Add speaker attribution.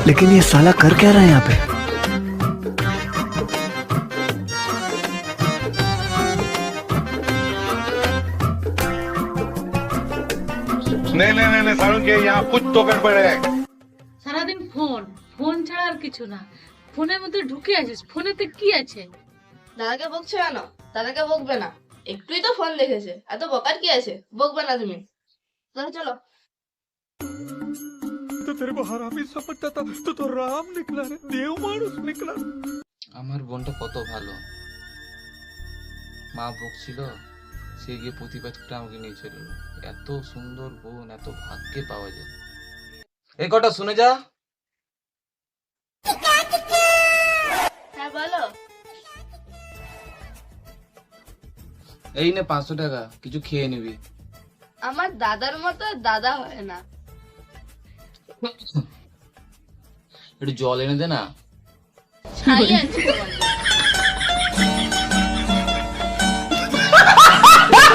Speaker 1: लेकिन ये साला कर क्या रहा है यहाँ पे?
Speaker 2: नहीं सारुण के यहाँ कुछ तो गड़बड़ है।
Speaker 3: সারাদিন ফোন ফোন ছাড়া আর কিছু না। ফোনের মধ্যে ঢুকে আছিস, ফোনেতে কি আছে?
Speaker 4: দাদাকে বকছো কেন? দাদাকে বকবে না, একটুই তো ফোন দেখেছে, এত বকার কি আছে? বকবে না তুমি। চলো চলো।
Speaker 1: तो तेरे को हरामी समझता था तो राम निकला रे, देव मानुष निकला।
Speaker 5: আমার বোনটা কত ভালো, মা বকছিল, সে গিয়ে প্রতিবাদ করে আমাকে নিয়ে চলে এলো। এত সুন্দর বোন এত ভাগ্যে পাওয়া যায়। এই কটা শুনে যা।
Speaker 4: হ্যাঁ বলো।
Speaker 5: এই নে 500 টাকা, কিছু খেয়ে নিবি।
Speaker 4: আমার দাদার মতো দাদা হয় না।
Speaker 5: একটু জল এনে দে না।
Speaker 4: ছাই আছে তোমার।